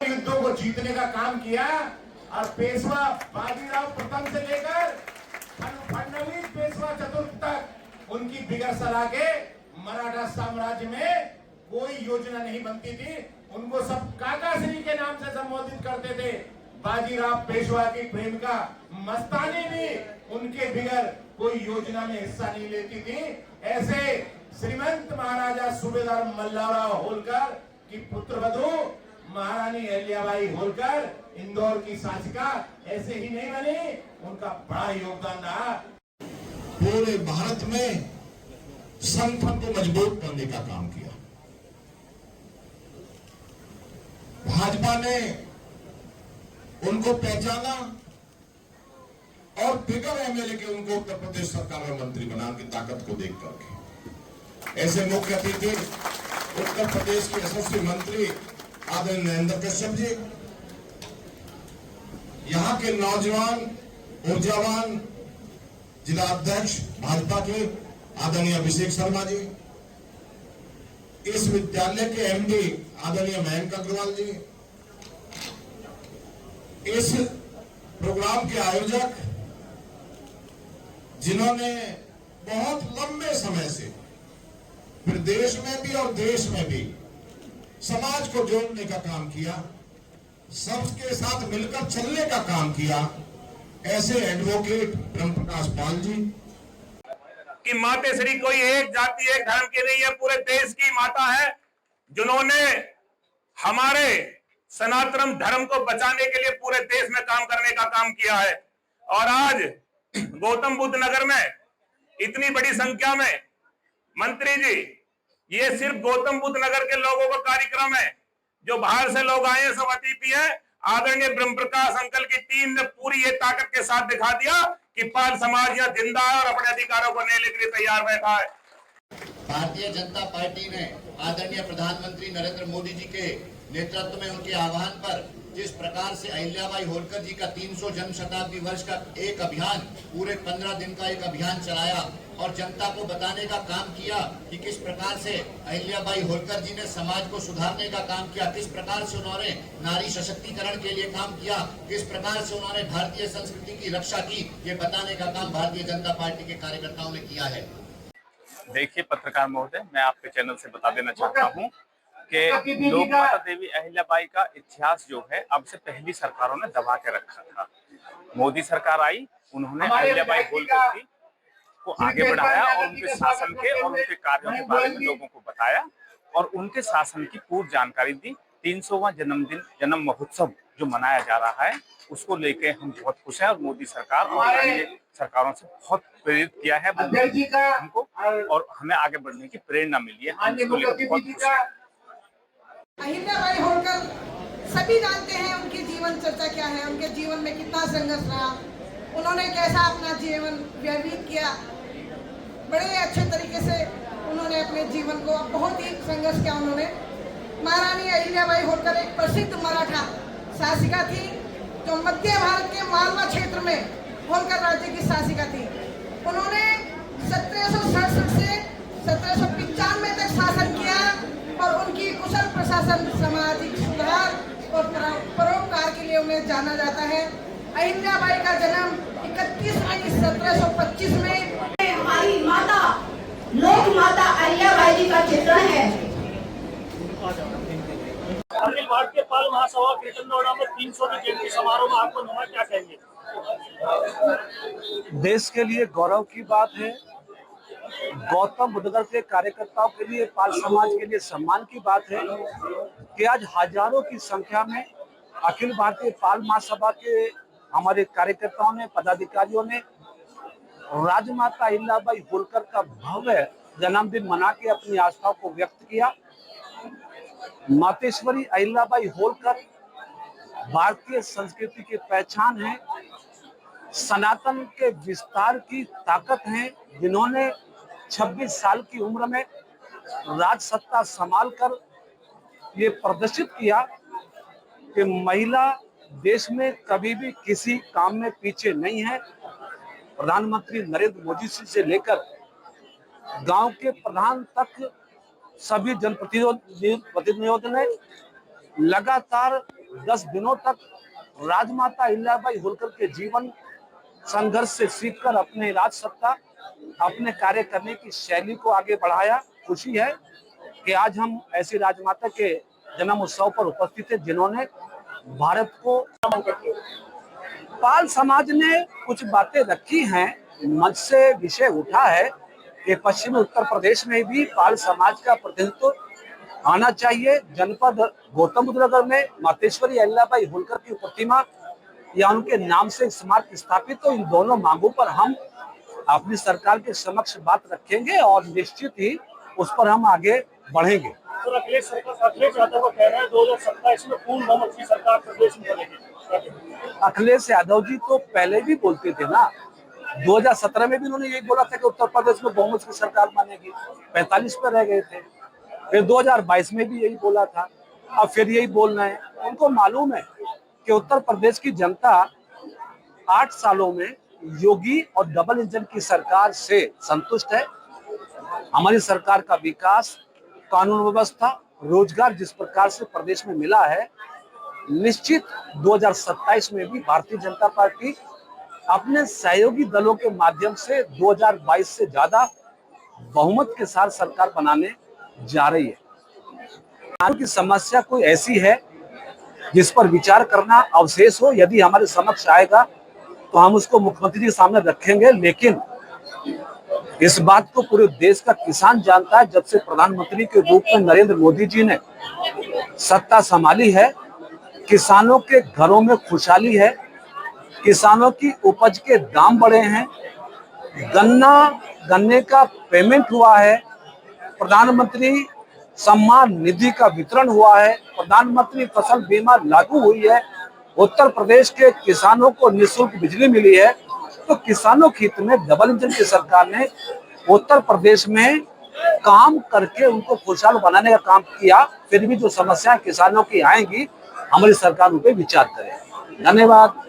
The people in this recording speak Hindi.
युद्धों को जीतने का काम किया और पेशवा बाजीराव प्रथम से लेकर फडणवीस पेशवा चतुर्थ तक उनकी बिगड़ सलाह के मराठा साम्राज्य में कोई योजना नहीं बनती थी। उनको सब काकाश्री के नाम से संबोधित करते थे। बाजीराव पेशवा की प्रेमिका मस्तानी भी उनके बिगड़ कोई योजना में हिस्सा नहीं लेती थी। ऐसे श्रीमंत महाराजा सूबेदार मल्हारराव होलकर की पुत्रवधू महारानी अहिल्याबाई होलकर इंदौर की शासिका ऐसे ही नहीं बनी, उनका बड़ा योगदान रहा। पूरे भारत में संगठन को मजबूत करने का काम किया। भाजपा ने उनको पहचाना और बिगर एमएलए के उनको उत्तर प्रदेश सरकार में मंत्री बनाने की ताकत को देख करके ऐसे मुख्य अतिथि उत्तर प्रदेश के यशस्वी मंत्री आदरणीय नरेंद्र कश्यप जी, यहाँ के नौजवान ऊर्जावान जिला अध्यक्ष भाजपा के आदरणीय अभिषेक शर्मा जी, इस विद्यालय के एमडी आदरणीय मयंक अग्रवाल जी, इस प्रोग्राम के आयोजक जिन्होंने बहुत लंबे समय से प्रदेश में भी और देश में भी समाज को जोड़ने का काम किया, सबके साथ मिलकर चलने का काम किया, ऐसे एडवोकेट ब्रह्म प्रकाश पाल जी कि मातेश्री कोई एक जाति एक धर्म की नहीं है, पूरे देश की माता है, जिन्होंने हमारे सनातन धर्म को बचाने के लिए पूरे देश में काम करने का काम किया है। और आज गौतम बुद्ध नगर में इतनी बड़ी संख्या में मंत्री जी, ये सिर्फ गौतम बुद्ध नगर के लोगों का कार्यक्रम है। जो बाहर से लोग आए हैं सब अतिथि हैं। आदरणीय ब्रह्म प्रकाश अंकल की टीम ने पूरी ये ताकत के साथ दिखा दिया कि पाल समाज यहां जिंदा है और अपने अधिकारों को लेने के लिए तैयार बैठा है। भारतीय जनता पार्टी ने आदरणीय प्रधानमंत्री नरेंद्र मोदी जी के नेतृत्व में उनके आह्वान पर जिस प्रकार से अहिल्याबाई होलकर जी का 300 जन्म शताब्दी वर्ष का एक अभियान, पूरे 15 दिन का एक अभियान चलाया और जनता को बताने का काम किया कि किस प्रकार से अहिल्याबाई होलकर जी ने समाज को सुधारने का काम किया, किस प्रकार से उन्होंने नारी सशक्तिकरण के लिए काम किया, किस प्रकार से उन्होंने भारतीय संस्कृति की रक्षा की, ये बताने का काम भारतीय जनता पार्टी के कार्यकर्ताओं ने किया है। देखिए पत्रकार महोदय, मैं आपके चैनल से बता देना चाहता हूँ कि लोक माता देवी अहिल्याबाई का इतिहास जो है अब से पहली सरकारों ने दबा के रखा था। मोदी सरकार आई, उन्होंने अहिल्याबाई होलकर जी को आगे बढ़ाया और उनके शासन के और उनके कार्यों के बारे में लोगों को बताया और उनके शासन की पूर्व जानकारी दी। 300वां जन्म महोत्सव जो मनाया जा रहा है उसको लेके हम बहुत खुश हैं और मोदी सरकार और अन्य सरकारों से बहुत प्रेरित किया है हमको और हमें आगे बढ़ने की प्रेरणा मिली है। हम इसको लेकर बहुत खुश हैं। अहिल्याबाई होलकर सभी जानते हैं उनकी जीवन चर्चा क्या है, उनके जीवन में कितना संघर्ष रहा, उन्होंने कैसा अपना जीवन व्यतीत किया। बड़े अच्छे तरीके से उन्होंने अपने जीवन को बहुत ही संघर्ष किया। उन्होंने महारानी अहिल्याबाई होलकर एक प्रसिद्ध मराठा शासिका थी जो मध्य भारत के मालवा क्षेत्र में होलकर राज्य की शासिका थी। उन्होंने 1767 से 1795 तक शासन किया और उनकी कुशल प्रशासन, सामाजिक सुधार और परोपकार के लिए उन्हें जाना जाता है। अहिल्याबाई का जन्म 31 मई 1725 में हमारी माता लोक माता अहिल्याबाई जी का चित्रण है। अखिल भारतीय पाल महासभा कीर्तन नोएडा में 300वीं जयंती समारोह में आपको नमन क्या कहेंगे? देश के लिए गौरव की बात है, गौतम बुद्ध नगर के कार्यकर्ताओं के लिए, पाल समाज के लिए सम्मान की बात है कि आज हजारों की संख्या में अखिल भारतीय पाल महासभा के हमारे कार्यकर्ताओं ने, पदाधिकारियों ने राजमाता अहिल्याबाई होलकर का भव्य जन्मदिन मना के अपनी आस्था को व्यक्त किया। मातेश्वरी अहिल्याबाई होलकर भारतीय संस्कृति की पहचान है, सनातन के विस्तार की ताकत है, जिन्होंने 26 साल की उम्र में राज सत्ता संभाल कर ये प्रदर्शित किया कि महिला देश में कभी भी किसी काम में पीछे नहीं है। प्रधानमंत्री नरेंद्र मोदी जी से लेकर गांव के प्रधान तक सभी जनप्रतिनिधियों ने लगातार 10 दिनों तक राजमाता अहिल्याबाई होलकर के जीवन संघर्ष से सीखकर अपने राज सत्ता, अपने कार्य करने की शैली को आगे बढ़ाया। खुशी है कि आज हम ऐसी राजमाता के जन्म उत्सव पर उपस्थित हैं जिन्होंने भारत को। पाल समाज ने कुछ बातें रखी हैं, मंच से विषय उठा है कि पश्चिमी उत्तर प्रदेश में भी पाल समाज का प्रतिनिधित्व आना चाहिए। जनपद गौतम बुद्ध नगर में मातेश्वरी अहिल्याबाई होलकर की प्रतिमा या उनके नाम से स्मारक स्थापित, तो इन दोनों मांगों पर हम अपनी सरकार के समक्ष बात रखेंगे और निश्चित ही उस पर हम आगे बढ़ेंगे। तो अखिलेश यादव का कहना है 2027 में पूर्ण बहुमत की सरकार प्रदेश में बनेगी। अखिलेश यादव जी तो पहले भी बोलते थे ना, 2017 में भी उन्होंने यही बोला था कि उत्तर प्रदेश में बहुमत की सरकार बनेगी, 45 पर रह गए थे। फिर 2022 में भी यही बोला था, अब फिर यही बोल रहे हैं। उनको मालूम है कि उत्तर प्रदेश की जनता 8 सालों में योगी और डबल इंजन की सरकार से संतुष्ट है। हमारी सरकार का विकास, कानून व्यवस्था, रोजगार जिस प्रकार से प्रदेश में मिला है, निश्चित 2027 में भी भारतीय जनता पार्टी अपने सहयोगी दलों के माध्यम से 2022 से ज्यादा बहुमत के साथ सरकार बनाने जा रही है। किसानों की समस्या कोई ऐसी है जिस पर विचार करना अवशेष हो, यदि हमारे समक्ष आएगा तो हम उसको मुख्यमंत्री जी के सामने रखेंगे। लेकिन इस बात को पूरे देश का किसान जानता है, जब से प्रधानमंत्री के रूप में नरेंद्र मोदी जी ने सत्ता संभाली है, किसानों के घरों में खुशहाली है, किसानों की उपज के दाम बढ़े हैं, गन्ने का पेमेंट हुआ है, प्रधानमंत्री सम्मान निधि का वितरण हुआ है, प्रधानमंत्री फसल बीमा लागू हुई है, उत्तर प्रदेश के किसानों को निःशुल्क बिजली मिली है। तो किसानों के हित में डबल इंजन की सरकार ने उत्तर प्रदेश में काम करके उनको खुशहाल बनाने का काम किया। फिर भी जो समस्याएं किसानों की आएंगी, हमारी सरकार उन पर विचार करे। धन्यवाद।